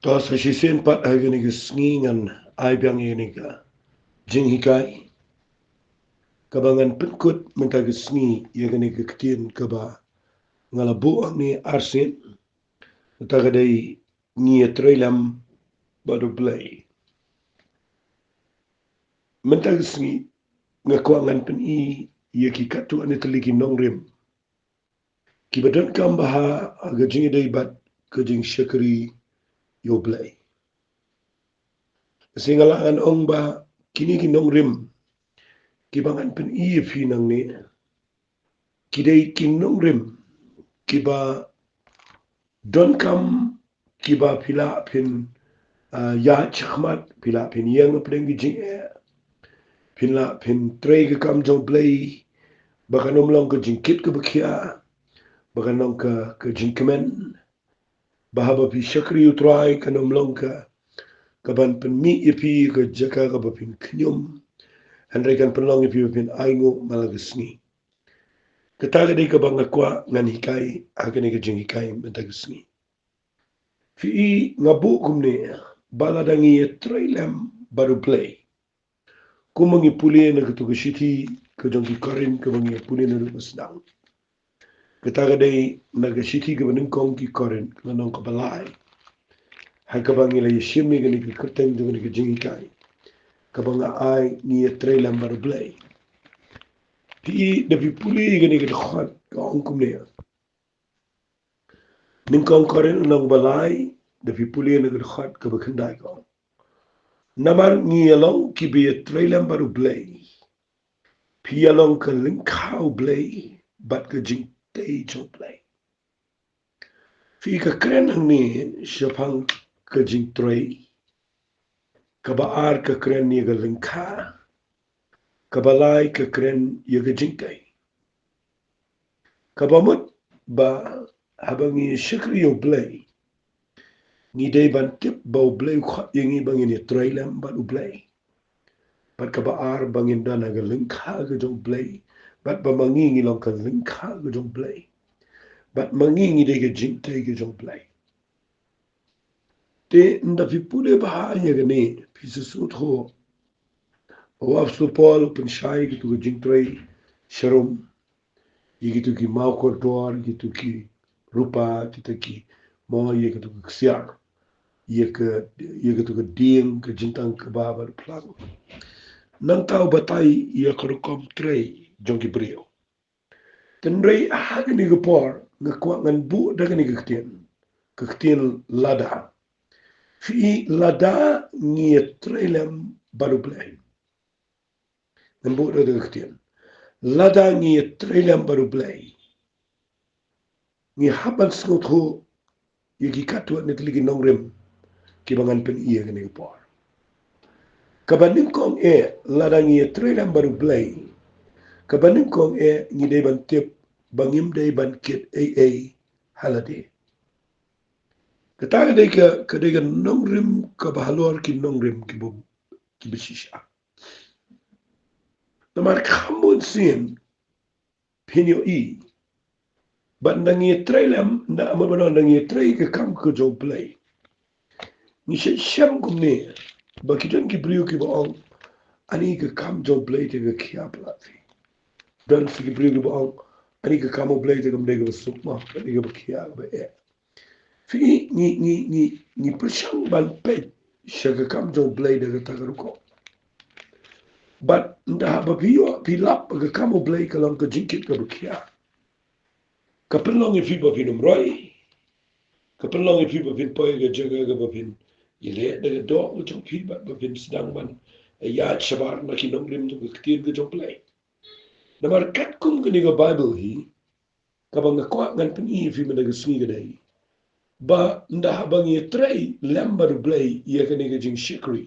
Tos resisen pat agani ga sngingan ay biang ini ga jing hikai kabangan penkut mentag sngi yagani ga ktien kaba ngalabu ni arsin tagadai ni trailam baru play mentag sngi ngakuangan pen i yaki katu ani teliki nongrim kibadan kambaha aga jing dai bat ke jing syakri yo play singalaan ong ba kini ki nongrim kibangan pen i fi nang ni kidai ki nongrim kiba don kam kiba pila pin ya chakmat pila pin yang pedeng jing pila pin tray ke kam jong play bakanom long ke jingkit ke bekia bakanom ke jingkemen bahaba pi syakri utrai kanom long ke kaban pen mi ipi ke jaka ke bapin knyum handrekan penlong ipi bapin aingo malagasni ketaga dei ke bangakwa ngan hikai agani ke jing hikai mentagasni fi ngabu kumne baladangi trailam baru play kumangi pulie na ketu shiti ke jongki korin ke bangi pulie na sedang ketaga dei na shiti ke banin kong ki korin ke nong ke balai hai ke bangi la yeshimi ke ni ke kerteng ke ke jingi kai ke banga ai ni trailam baru play ti de pi pulie ke ni ke khot ke ong kumne ning kong korin nong balai de pi pulie na ke khot ke bakhandai kong namar ngialong ki be trailam baru play pialong ke lingkau play bat ke jing tei cho play fi ka kren ni shapang ke jing trei ka baar ke kren ni ke lingka ka balai ke kren ye ke jing tei ka bamut ba habangi shikri yo play ni dei ban tip bau play khat yengi bangin ye trailam bat u play bat ka baar bangin dana ke lingka ke jong play bat ba mangi ngi long ke lingka ke jong play bat mangi ngi dei ke jing tei ke jong play te nda fi pule bahaya gane fi susut ho waf su pol pen shai gitu ke jingtrei sharum gitu ki mau kortor gitu ki rupa gitu ki mo ye gitu ke siak ye gitu ke ding ke jintang ke babar plang nang tau batai ye korkom trei jongki brio tenrei aha ni ke por ngakwa ngan bu daga ni ke ktien lada fi lada ngie trailam baru play ngan bu daga ktien lada ngie trailam baru play ngi haban sngot ho yegi katwa net ligi nongrem ki bangan pen iya gani por kabanin kong lada ngie trailam baru play kabanin kong ngi de ban tip bangim de ban kit halade kataga de ka de nongrem ka bahalor ki nongrem ki bu ki bishisha namar khambun sin pinyo but nangi trailam na amabano nangi trai ke kam ko jo play ni sham kumne ba kitan ki brio ki ba ani ke kam jo play te ke kya plafi dan fi ki brio ki ba ani ke kam play te kam de ke sukma ani ke ba kya ba fi ni prashang ban pe shaga kam jo play de ke tagaru ko but nda ba pio pilap ke kam play ka lang ke jinkit ke ba kya kapelong fi ba finum roi kapelong fi ba fin poy ke jaga ke ba fin ile de do utung fi ba fin sedang ban ya shabar na kinong rim to ke ke jong play namar kat kum ke ni ga bible hi kabang ko ngan pen i fi ma de sngi ga dai ba nda bang ye trei lamber play ye ke ni ga jing shikri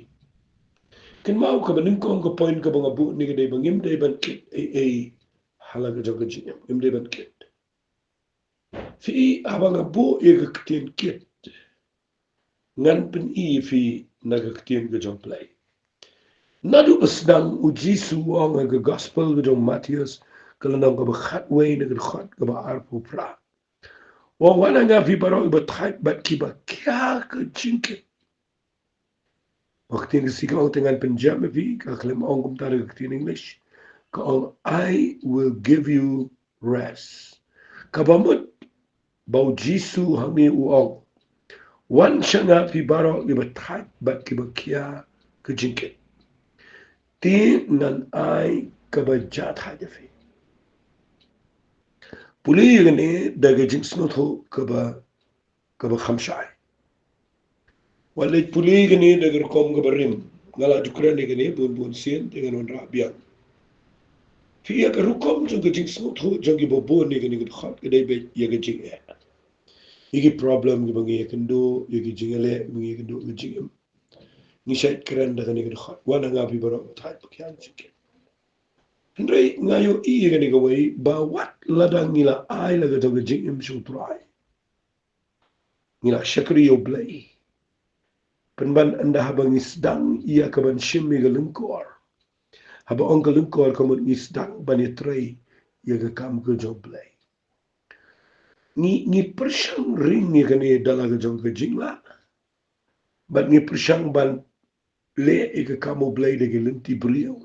ken mau ka ban ko ko point ka bang bu ni ga dai bang im dai ban kit hala ga jog jing im dai ban kit fi abang bu ye ga kit ngan pen i fi na ga ga jong play nadu besdang ujisu ang ga gospel ga jong Matthias kalau nang ka bakhat way na ga khat ka ba arpo pra wana nga vi baro iba type bat kiba kya ke jinke. Waktu ini sih kau dengan penjam vi ka klem ongum tare ke English. Ka I will give you rest. Kabamut bau Jisu hami uong. Wan shanga vi baro iba type bat kiba kya ke jinke. Ti nan I kabajat haja fi. Puli gani daga jinx no tho kaba khamshai. Walid puli gani daga kom kabarim. Ngala dukran gani bun sien dengan on rabian. Fi ya rukom jong ke jinx no tho jong ki bobon ni gani khat kedai be ya ke jing ya. Iki problem ki bangi kendo yaki jingale bangi kendo ke jingem. Ni syait keren daga ni khat. Wana ngapi barok thai pakyan jike. Hendrai ngayo iya gani kawai bawat ladang ngila ai laga jong ke jingem syutrai. Ngila syakri yo blai. Penban anda habang isdang ia kaban shimmi galengkor. Haba ong galengkor kamun isdang bani tray ia ka kam ke joblay. Ni persang ring ni kani dalaga jong ke jingla. Bat ni persang ban le ika kamu blay de lenti beliau.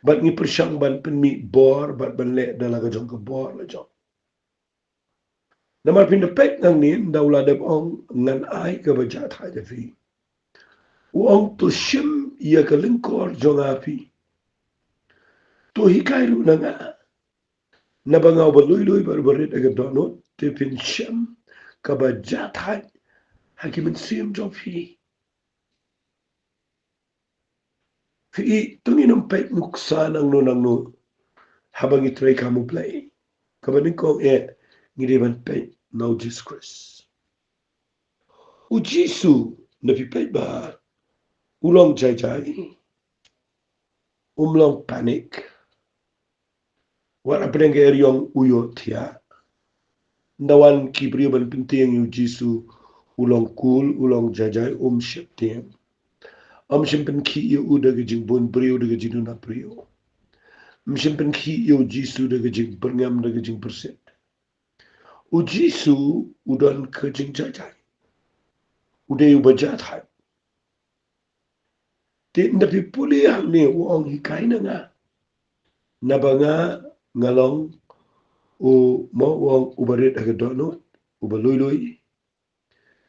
Bat ni persang ban penmi bor bat ban le dalaga jong ke bor la jong. Namar pindapek nang ni daula dep ong ngan ai ka bajat haja fi. Uang tu shim ia ka lengkor jong api. Tu hikai ru nanga. Nabangau balui barbarit aga donot te pin shim ka bajat haj hakimin sim jong fi. Fi tungin ang pek nuksan ang no habang itray kamu play. Kabaning kong ngidiban pek now Jesus Christ. U Jisu na pipet ba ulong jay umlong panik. Wala peneng eryong uyo tiya. Ndawan kibriyo ban pinting yu Jisu ulong kul ulong jajay ship tiyang. Simpen ki yu daga jing bon briyo daga jing na briyo. Simpen ki yu Jisu daga jing berngam daga jing perset. U Jisu udan ke jing jajay. Uday ubajat hay. Ti ndapi puli ang ni uong hikay na nga. Nabanga ngalong mo uong ubarit aga donot ubaluy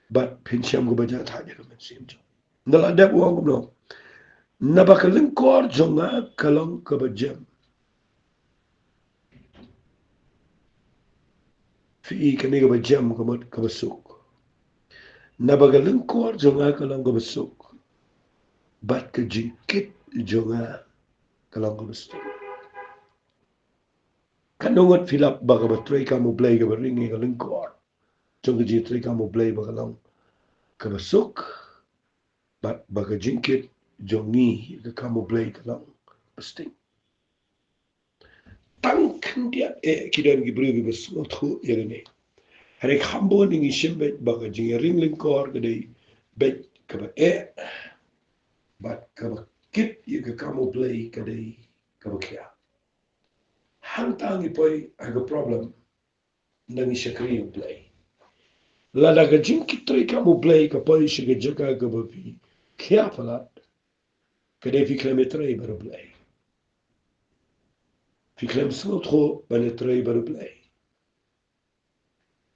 bat pinsyam ko bajat hay ka mensim jo. Naladap uong ko no. Nabakalengkor jonga kalong kabajam. Fi kani kabajam kamot kabasuk. Nabakalengkor jonga kalong kabasuk. Bat ka jingkit jonga kalong kabasuk. Kanungot filap baka batray kamu blay ka baringi kalengkor. Jonga jitray kamu blay bakalong kabasuk. Bat baka jingkit jongi ka kamu blay kalong basting. Tangkan dia kidan gibriyo gibasngot ho yagane. Hari kambo ningi shimbet baka jingi ring lingkor kadai bet kaba bat kaba kit yaga kamu blay kadai kaba kya. Hantang ipoy aga problem nangi syakri yung blay. Lada ka jingkit tray kamu blay kapoy siya jaga kaba fi kya palat kadai fi kilometray baru blay. Fi klem snot ho banetray baru blay.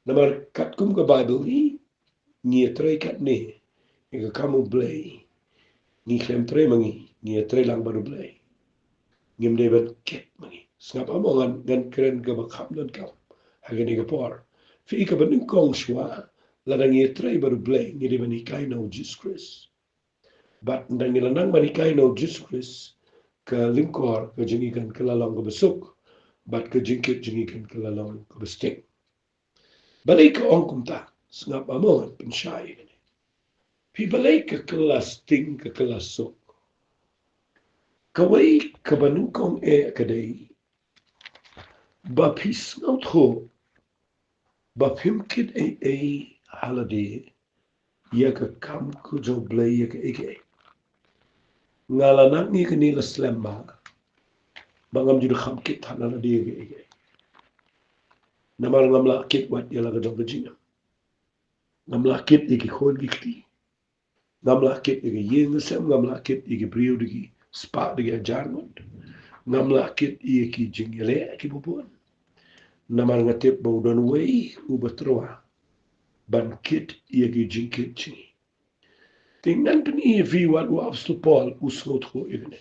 Namar katkum ka Bible ni tray kat ne ika kamu blay ni klem tray mangi ni tray lang baru blay ngim deban ket mangi snap amongan ngan keren ka bakham dan kam hagani ka por fi ka baning kong shwa ladang ni tray baru blay ni deban ikai na Jesus Christ bat ndang nilanang manikai na Jesus Christ ka lingkor ka jingikan kalalang ka besuk bat ka jingkit jingikan kalalang ka bestik. Balik ka ong kumta, ngap amon pensyay gani. Pi balik ka kelas ting ka kelas sok. Kaway kabanungkong kaday. Bapis ngaut ho. Bapimkit holiday. Ya ka kam ko jo blay ya ka ike. Ngalanak ni kanila slemba. Bangam judo kamkit hanala di ya ka ike. Namal ngam lakit wat yala ka jong kajinga. Ngam lakit iki khol gikti. Ngam lakit iki yeng sem ngam lakit iki brio iki spa iki ajarnot. Ngam lakit iki jingele ki bubuan. Namal ngatip bau don wei ubatroa. Ban kit iki jingkit chi. Tingnan pen vi wat u apostol Paul usnot ho igne.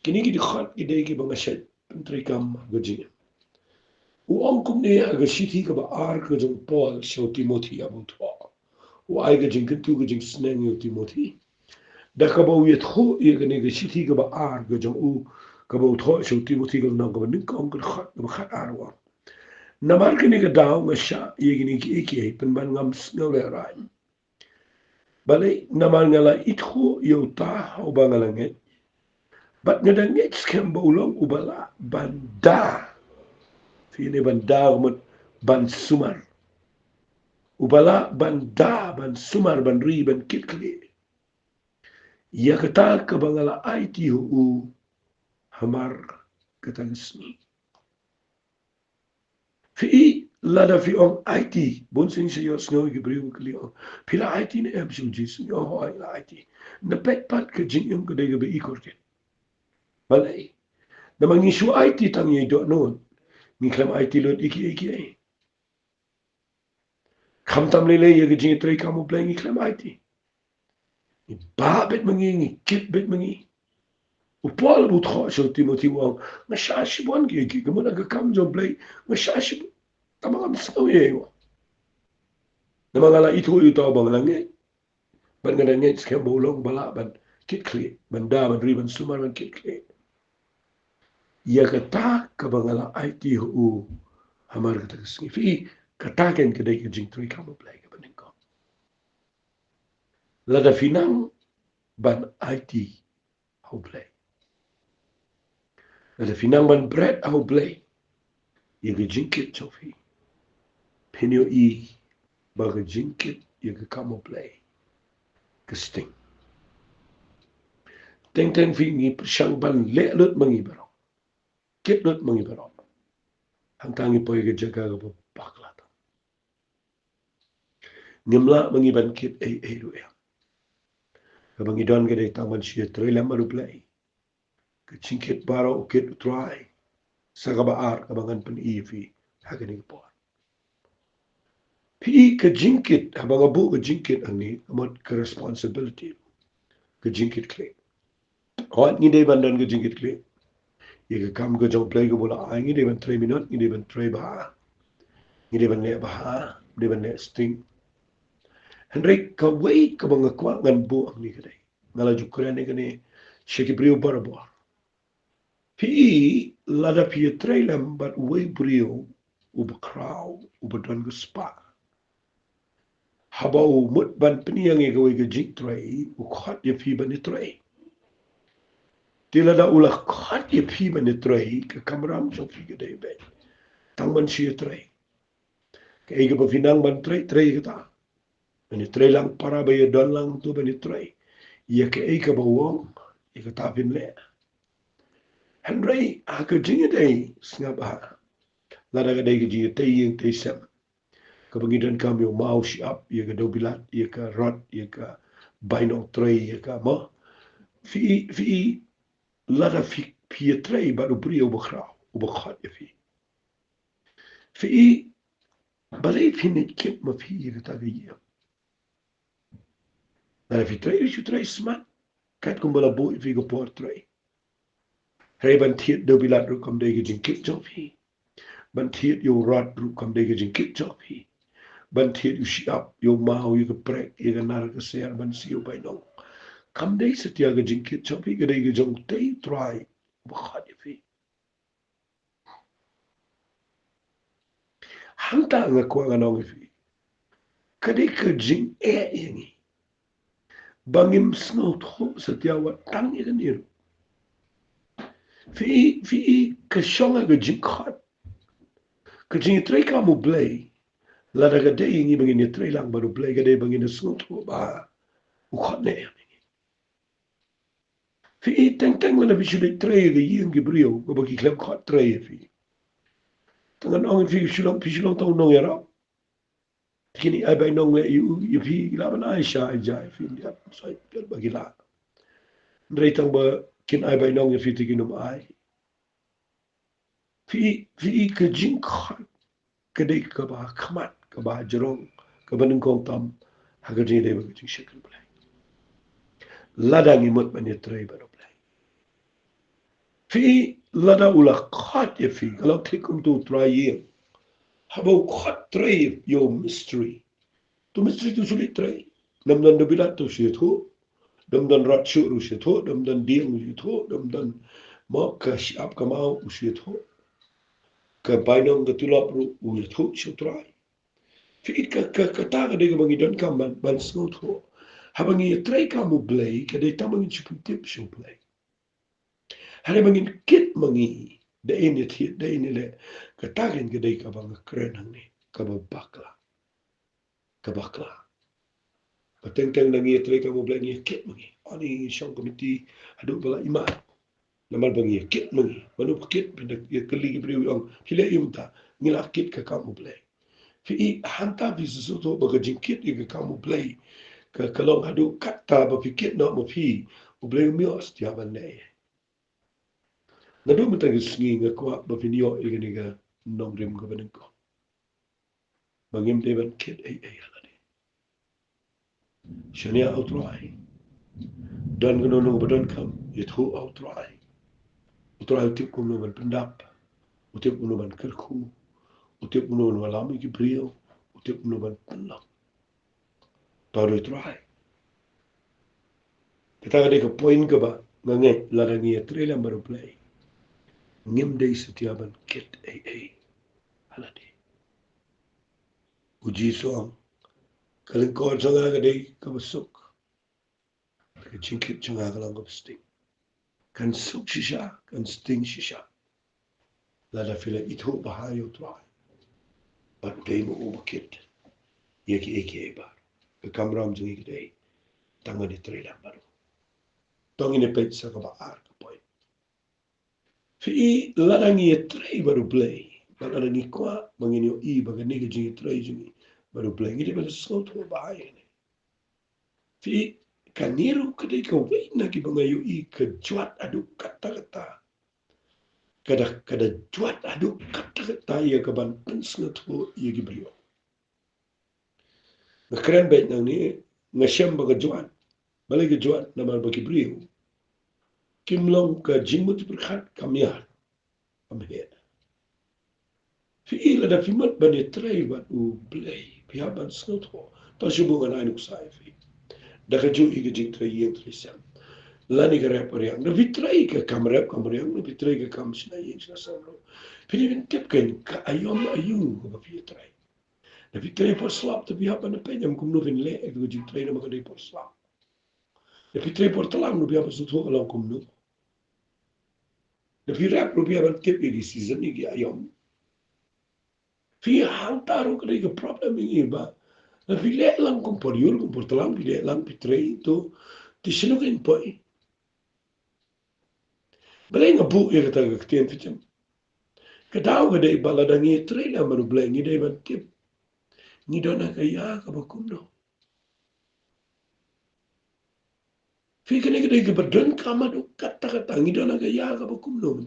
Kini ki di khat ide ki bangashat pentrikam gajinga. Uangkum ni aga sithi ka ba ar ka jong Paul so Timothy abu thwa. U ai ga jing tu ga jing sneng yo Timothy. Da ka ba wet kho ye ga ne ga sithi ka ba ar ga jong u ka ba thwa so Timothy ga nang ka ba ning ka ong ka khat ar wa. Namar ka ne ga daw nga sha ye ga ni ki ki pen ban ngam snow le rai. Balai namar nga la itho yo ta o ba nga la nget. Bat nga da nget skem ba ulong u bala banda. Fine banda ban sumar. Ubala ban da, ban sumar, ban ri, ban kitkli. Ya kata ka bangala IT u hamar katansni. Fi lada fi on IT, bon sin se yo snow gebriu kli on. Pila IT ne ebsu jis, yo ho ila IT. Na pet pat ka jing yung kadega be ikorke. Balai. Na mangishu IT tang ye do non. Ni klam IT lot iki ai. Kam tam lele ye jing trei kamu playing klam IT. Ba bet mangi, kit bet mangi. Upal but kho so Timothy wang mashashi bon ki gamona ga kam jo play mashashi tamang so ye wa namangala itu bang lange ban ngada nge skem bolong bala ban kit kli ban da ban riban sumar ban kit kli ya kata ka bangala IT u hamar ka tasngi fi kata ken kedai ke jing tri kam play ka ban ko lada finang ban IT how play lada finang ban bread how play ye ke jing kit chofi penyo baga jinkit yaga kamo play kesting teng fi ngi persang ban le lut mangi baro kit lut mangi baro hantangi poy ga jaga ga bakla ngimla mangi ban kit ai ru ya ga bangi don ga dai taman shi trailer maru play ga jinkit baro kit try saga ba ar ga bangan pen fi hagani po pi ka jinkit habaga bu ga jinkit ani amot ka responsibility ka jinkit claim Hot ni day bandan ga jinkit claim Ye kam ga jong play ga bola ai ngi de ban 3 minute ngi de ban 3 ba ngi de ban le ba de ban le sting Henry ka wait ka bang kwa ngan bu ang ni kadai ngala jukran ne kane sheki brio barabo pi lada pi trailam but way brio u ba kraw u ba don ga spa haba u mut ban pniang ga we ga jik trai u khat ye pi ban trai Tila da ulah khat ye pi ban trai ka kamram so fi ga dai be tang ban shi trai Kaya ka pafinang ban tray kita. Bani tray lang para ba don lang tu bani tray. Iya kaya ka bawang, ika tapin le. Henry, ako jinga day, snga ba. Lada ka day ka jinga tay yung tay sem. Kapangidan kami yung mau si up, iya ka dobilat, iya ka rot, iya ka bainong tray, iya ka mo. Fi lada fi tray baru beri ubakraw, ubakhat ya fi. Fi balay finit kip ma fi iya ka tagay. Lada fi tray smat. Kat kumbala bo if go por tray. Hey ban thiet do bilat ru kam de jing kit job hi. Ban thiet yo rod ru kam de jing kit job hi. Ban thiet you shi up yo mau you prek ye ga nar ka ser ban si yo bai no. Kam de setia ga jing kit job hi ga de jong tay try. Ba khat ye fi. Hanta nga kwa nga nong fi. Kade ka jing yengi. Bangim snow tho setia wa tang ye niru. Fi ka shonga ga jing khat. Ka jing tray ka mo blay. Lada ka day ngi bangin tray lang baru play ka day bangin snow tho ba. Ukhat ne. Fi teng mana fi shulit tray ga yung gibrio ko bagi klem khat tray fi. Tangan ong fi shulong tong nong yara. Kini ai bai nong le yu fi la ban Aisha ai jai fi dia sai per bagi la. Ndrei tang ba kin ai bai nong fi tiginum ai. Fi ke jing khat ke dei ka ba khamat ka ba jerong ka ban kong tam ha ke dei ba jing shekal blai. Ladang imut ban yetrei ba blai. Fi lada ula khat ye fi kalau klikum tu try ye. Habo khat trei yo mystery. Tu mystery tu sulit trei. Nam dan bilat tu syet ho. Dam dan rat syuk usyet ho. Dam dan diang usyet ho. Dam dan mau ke siap ke mau usyet ho. Ke bainong ke tulap ru usyet ho syuk try. Fi ke ta ke dei bangi dan kaman ban snot ho. Habangi trei kamu blai ke dei tamangi syuk tip syuk blai. Hari bangin kit mangi da ini tiat da ini le katakin kedai ka bang keren hang ni ka bakla pateng teng nangi tre ka mo blangi kit mangi ani syong komiti adu bala ima namal bangi kit mangi manu kit pinda ye keli ki priu yang hile yumta ngila kit ka kamu blai fi hanta bi su to baga jinkit ka kamu blai ka kalong adu kata ba fikit no mo fi u blai mios dia banai Nadu matang isngi nga kwa ba finyo iganiga nong rim ka banin ko. Mangim devan kit ay halani. Shania outrai. Dan gano nung badan kam yithu outrai. Outrai utip kum numan pendap. Utip kum numan kerku. Utip kum numan walami ki brio. Utip kum numan penlak. Tawad outrai. Kita kada ka point ka ba ngange larangi atrelam baru play. Ngim day setiaban kit ay halani. Uji soang. Kaling ko sa nga kaday kabasok. Jinkit chunga kalang kabasting. Kan suk shisha, kan sting shisha. Lada fila ito bahayo try. But day mo ubakit. Yaki eki bar. Kakamram jungi kaday. Tanga ni trailer baru. Tongi ni pet sa kabaar ka point. Fi ladang ye tray baru play. Lada ni kwa mangini o i baga niga jungi tray jungi baru play. Ngiti bala sot ko bahaya ni. Fi kaniru kadai ka wait na ki bangayo i ka juat adu kata-kata. Kada juat adu kata-kata ia ka ban pensngat ho ia ki brio. Ngakren bet nang ni ngasyam baga juat. Balai ka juat namal bagi brio. Kimlong ka jingmut berkhat kamyar. Kamyar. Fi ila da fimat bani tray bat u play. Pihaban snot ho. Pasubungan ainuk sai fi. Daka ju i ka jing tray yang trisam. Lani ka rapper yang. Na vitray ka kamrap kamrap. Na vitray ka kamsina yang sinasaro. Pinipin tipkan ka ayom ayu ka ba vitray. Na vitray por slap tapi hapan na penyam kumnuvin le. Ito ka jing tray na makaday por slap. Na vitray por talang no biya pasut ho alang kumnu. Na rap no biya ban tip i season ni ki ayom. Fi hang taro ka day ka problem yung iba. Na le lang kung por yun, kung por talang, le lang vitray ito. Tisinukin po eh. Balay nga bu i kata kaktiyan ficham. Kadaw ka day baladang i tray na manublay. Ngi day ban tip. Ngi doon na kaya ka ba kumno. Fi kani ka day ka badan kama do kata-kata. Ngi doon na kaya ka ba kumno.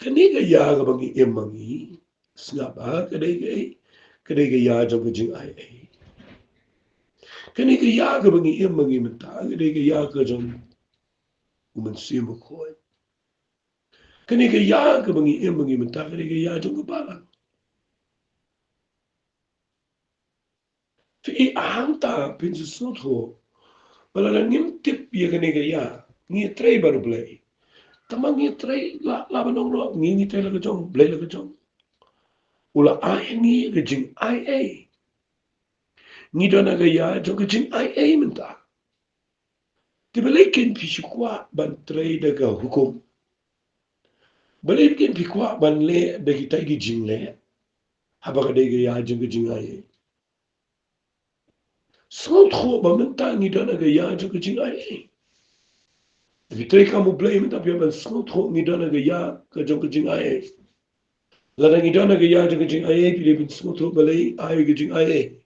Kani kaya ka bang i-emangi. Snaba kaday kay. Kaday kaya jang ka jing ay. Kani kaya ka bang i-emangi mata. Kaday kaya ka jang umansimo ko. Kani kaya ka bang i-emangi mata. Kaday kaya jang kabalang. Fi ahang ta pinsusot ho. Wala ngim tip ya kani kaya. Ngi tray baru play. Tamang ngi tray laban nong lo. Ngi tray laga jong. Play laga jong. Ula ay ngi ka jing ay. Ngi doon na kaya jong ka jing ay menta. Tibalikin pisikwa ban tray daga hukum. Balikin pikwa ban le dagi tay jing le. Habang ka kaya jong ka jing ay. Sot ho ba menta ngi doon na kaya jong ka jing ay. Vitray kamu play minta pia ban snut ho ngidana ga ya ka jong jing ai. Lada ngidana ga ya jong jing ai pi bin snut ho balai ai ga jing ai.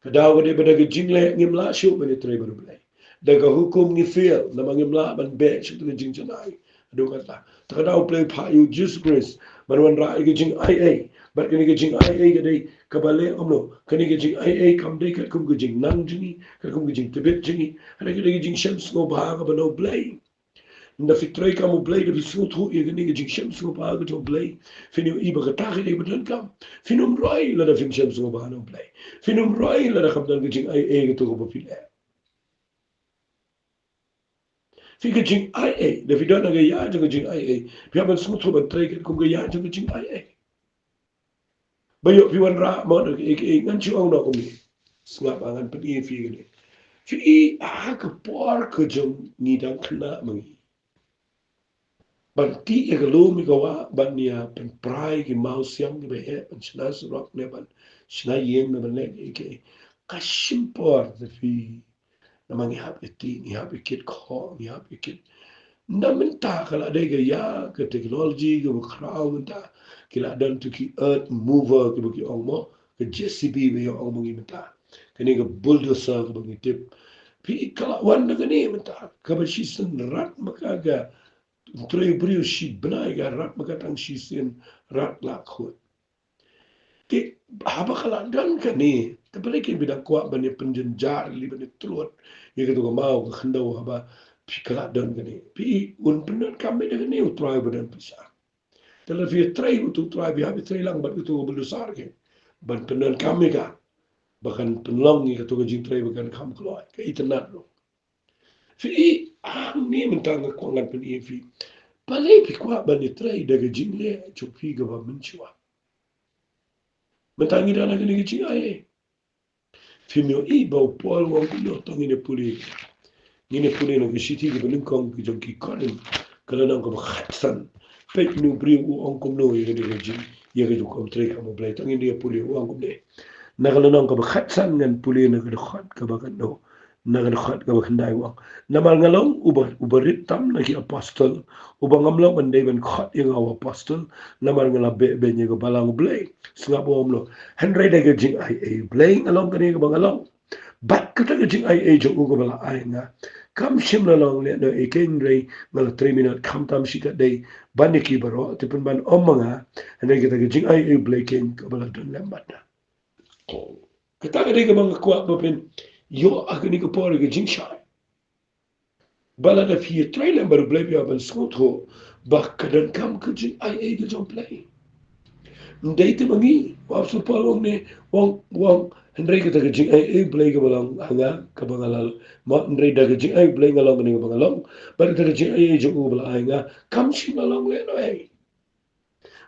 Kadaw de bada ga jing le ngimla shu ban tray baru play. Daga hukum ni fail na mangimla ban be shu ga jing janai. Ado kata. Takadaw play pa you just grace ban wan ra ga jing ai. But kani ga jing ai ga dai kabale amno kani ga jing ai kam dai ka kum ga jing nang jingi ka kum ga jing tibet jingi ana ga jing shams no ba ga no play. Na fitray kamu play de bisut ho e gani jing shams no ba ga to play finu iba ga ta ga ibn kam finum roi la da fin shams no ba no play finum roi la da khabdan ga jing ai ga to go fi le fi ga jing ai da vidana ga ya ga jing ai fi ban sut ho ban tray ga kum ga ya ga jing ai bayo fi wan ra mo da e ngan chu ong no ko mi snap angan pedi fi ga le fi a ka por ka jong ni dan khna mangi ban ti e galo mi gawa ban ya pen prai ki mau siang ki be ban chna rock ne ban chna yeng ne ban ne ke kashim por de fi na mangi hab ti ni hab kit ko ni hab kit na min ta kala de ga ya ke technology ke kraw min ta ki la dan to ki earth mover ke ki ong mo ke jcb be yo ong mo ngi ta ke ni ga bulldozer ke ngi tip pi kala wan ga ni min ta ka ba shi sun rat maka ga Tray brio shi benai ga rat makatang shi sin rat la khut. Ke haba kala dan ka ni. Tapi lagi bidang kuat bani penjenjar li bani telur. Ya kata mau ke khendau haba pi kala dan ka ni. Pi un penan kami dengan ni utrai badan pisah. Telah fi tray utu utrai bi habi tray lang bat utu belusar ke. Ban penan kami ka. Bahkan penlong ni kata jing tray bahkan kam keluar. Ke itenat lo. Fi ni mentang kuangan pen fi. Palei pi kwa bani trai daga jingle chupi ga ba minchwa. Mentangi dana ga ni chi ai. Fimio I ba pol wa ku yo tongi ne puli. Ni ne puli no gishiti ga balim kong ki jonki konin. Kala nang ko khatsan. Pe nu bri u on kom no ye ga jin. Ye ga ko trai ka mo blai tongi ne puli u on kom de. Na kala nang ko khatsan ngan puli na ga khat ka ba kan no. Nagan khat ka bakhandai wang namal ngalong ubarit tam na ki apostle ubang ngamlo bandai ban khat yang aw apostle namal ngala be nya ga balang blay singa bom lo henry de ga jing ai blay along kani ga bangalong bat ka ta ga jing ai jo go bala ai nga kam shim la long le no e ken re mal 3 minute kam tam shi ka dei baniki baro te pun ban omanga henry ga jing ai blay ken ka bala don lambat kita ga de ga bang kwa bopin yo agni ko por ge jing shai bala da fi trailer bar blay bi aban skot ho ba kadan kam ke jing ai ge jom play ndai te mangi wa su palong ne wang ndai ke ta ge jing ai play ge balang anga ka bangalal ma ndai da ge jing ai play ngalong ne bangalong bar ta ge jing ai jo ko bala anga kam shi ngalong le no ai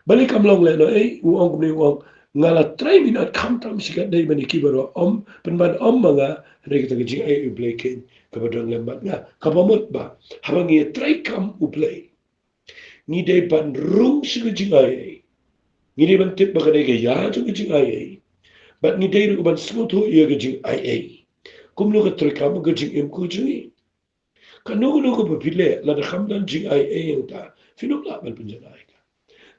balik kam long le no ai wang ne wang ngala 3 minute kam tam sikat dai bani kibaro penban mga rega ta jing ai uplay ken kabadon lembat nga kabamot ba habang ye 3 kam uplay ni dai ban rung siga jing ai ni dai ban tip ba dai ga ya jing ai but ni dai ban smooth ho ye ga jing ai kum lo ga 3 kam ga jing em ku jing kanu lo ko ba pile la da khamdan jing ai yang ta finuk la bal penjara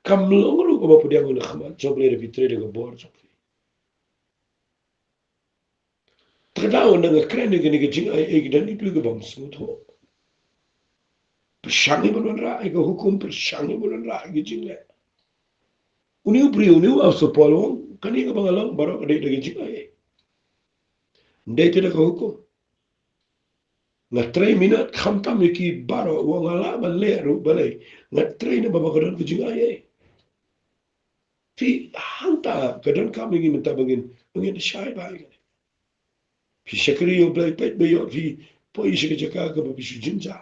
kam lo ko ba pudiang na khamal choble de vitre de bor choble Tadao na nga kren nga nga jing ai ga dan itu ga bam smooth ho persangi bolon ra ga hukum persangi bolon ra ga jing le uni upri uni au so polo kani ga bangalong baro ga de jing ai ndai te ga hukum na 3 minute khamta me ki baro wa ngala ba le ru balai na 3 na baba ga dan ga jing ai fi hanta ga dan ka me ngi menta bangin ngin shai ba Pi shakri yo blai pet be yo fi po ishi ke jaka ka bi shi jinja.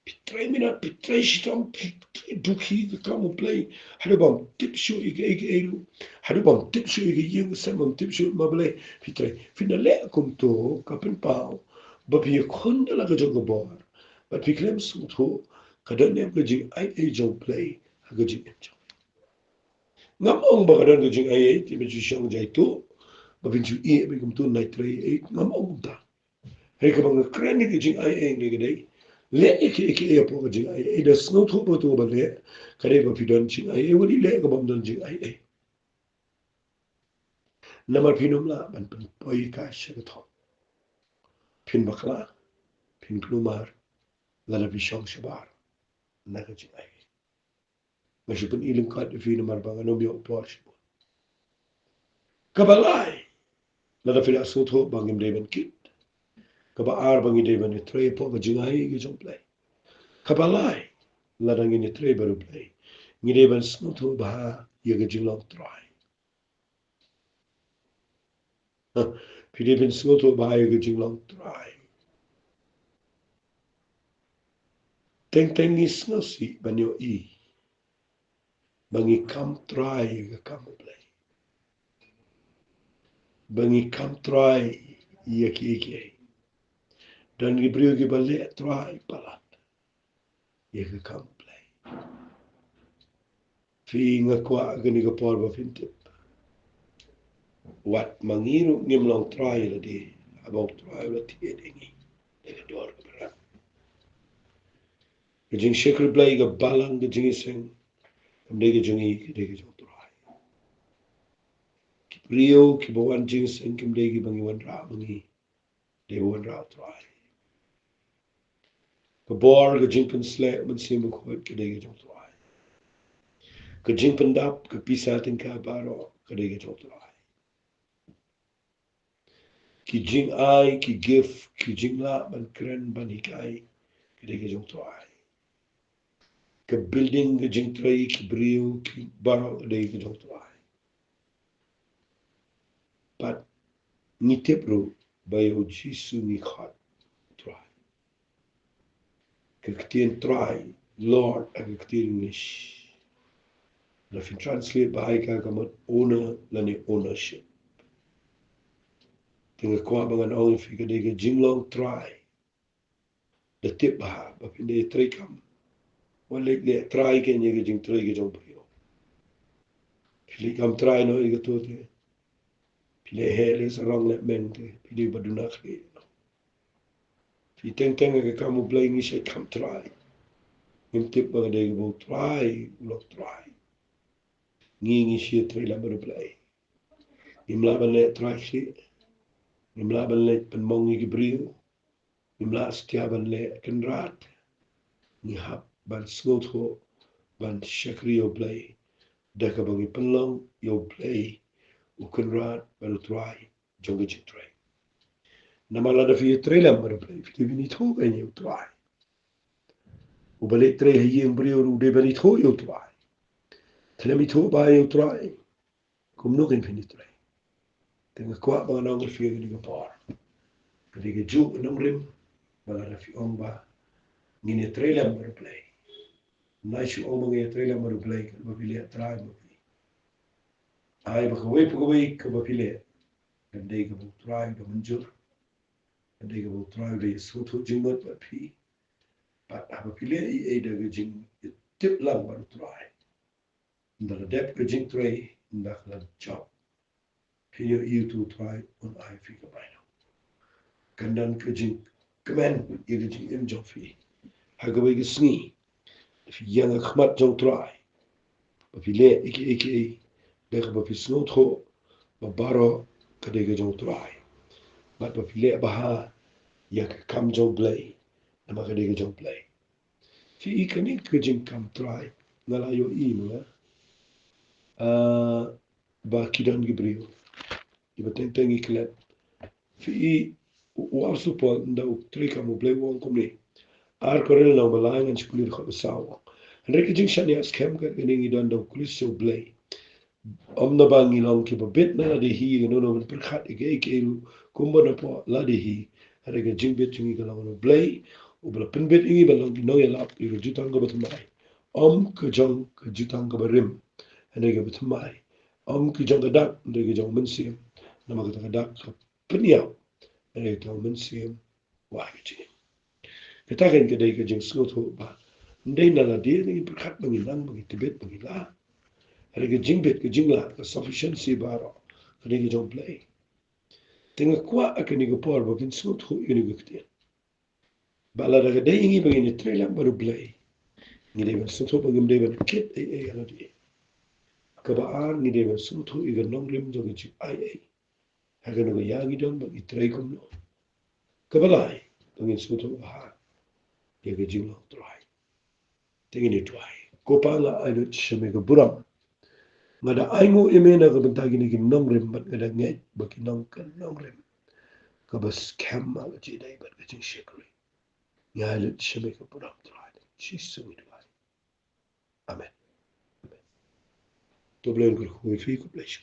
Pi 3 minute pi 3 shitam pi duki ka kamu play. Hadu bam tip shu ike eru. Hadu bam tip shu ike yung samam tip shu ma blai pi 3. Fi na le kum to ka pen pao. Ba pi khunda la ka joga bor. Ba pi klem su to ka dan ne ka jing ai jong play ha ka jing enjo. Ngam ong ba ka dan ka jing ai ti me ju shang jai to. Ba bin ju be kum to nai 3 ngam ong ta. Hei ka bang kren ni jing ai ni ga dai le eke po ka jing ai e da snow tho po to ba le kare ba pidon jing ai e wali le ka bom don jing ai e namar pinum la ban pen poi ka she ka tho pin bakla pin plumar la la bishong shabar na ka jing ai ma shi pen ilim ka de fin mar ba no mi o por shi ka balai la da fila snow tho bangim de ben kit ka ba ar bangi de ben tre po ka jing ai ki jong play ka balai la da ngi tre ba ru play ngi de ben snow tho ba ye ka jing long try Philippines ngo to ba ye jing long try teng is no si banyo i bangi kam try ga kam play bangi kam try ye ki dan gi brio gi balle try palat ye ga kam play fi nga kwa ga ni ga por ba fintip wat mangiru ngim long try la di about try la ti edingi ga dor ga jing shekel play ga balang ga jing sing ndege jungi ndege jong try Rio ki bawan jing sing kim degi bangi wan ra bangi de wan ra try ka bor ga jing pen sle man sim ko ke degi jong try ka jing pen dap ka pisa tin ka baro ka degi jong try ki jing ai ki gif ki jing la ban kren ban hikai ka degi jong try ka building ga jing try ki brio ki baro ka degi jong try but ni tepro bayo jisu ni khat try Kektin try, Lord, ak kektin English. La fin translate ba ay kagamot owner la ni ownership. Tinga kwa bangan ong fi kadega jinglong try. The tip ba fin de try kam. Wale le try ken ye jing try ge jong prio. Pili kam try no ye to te. Pili hele sarong le mente, pili baduna khe. Fi teng ge kam blay ni she kam try. Ngim tip ba kadega bo try, lo try. Ngi she try la ba blay. Imla ban le try she. Imla ban le pen mongi gi brio. Imla stia ban le kenrat. Ni hap ban snot ho ban shakri yo play. Daka bangi penlong yo play. U kenrat ban try. Jonga jik try. Namala da fi try lam ban play. Fi vini tho ben yo try. U balik try hayi yung brio u de bani tho yo try. Thelami tho ba yo try. Kum no ken fini try. Tenga kwa bangan nang fi ni ga par. Kadiga ju nang rim. Bangan fi ong ba. Ngine try lam ban play. Nashu omong ya try lam ban play. Ba pili try mo. Ai ba kawai ka ba pili. Gandai ka bu try ka manjur. Gandai ka bu try ka sutu jinggot ba pi. But apa pili ai da ga jing tip lang ba try. Ndala dep ka jing try ndak la job. Pinyo you to try on ai fi ka ba. Kandan ka jing kemen ya ga jing im job fi. Ha ga ba ga sni. Fi yang khmat jong try. Ba pili iki da ka ba fi snow tho ba baro ka de ga jong try. But ba pili ba ha ya ka kam jong play. Nama ka de ga jong play. Fi ikanin ka jing kam try. Ngala yo ino ba kidan gibriyo. Iba teng iklet. Fi wa supo nda u trika mo play won komni. Ar korel na malangan sikulir ko sawa. Henry jing shani as kem ka ganing idan da kulis so play. Om na bangi long ki ba bit na de hi no no perkhat ike kumba na po la de hi. Henry jing bit jing ka long play. Ubla penbet ingi balong no ya lap iro jutang ka batumai. Om ka jong ka jutang ka barim. Henry ka batumai. Om ka jong ka dak. Henry ka jong mensim. Nama ka dak ka peniaw. Henry ka jong mensim. Wah ka jing. Katakan ka day ka jing slot ho ba. Hindi na la dia ni perkat bangi lang bangi tibet bangi la. Henry ka jing bit ka jing la ka sufficiency baro. Henry ka jong play. Tinga kwa akan ni ka por ba kin slot ho yun ka katiyan. bala daga dai ingi begini trailer baru play ngi de ban sunto bagum de ban kit ai ala di kabaan ngi de ban sunto iga nonglim jogi chi ai haga no yagi don bagi trai kum no kabalai bagi sunto ha ya ga jinglo trai tingini trai kopala ayo chime ga buram ngada aingo imena ga bantagi ni gi nongrim bat ngada ngai bagi nongkan nongrim kabas kamma ga chi dai bat ga chi shekri ya le chime ga buram trai chi sumi trai amen. Dobleul gur hui fi ku plesh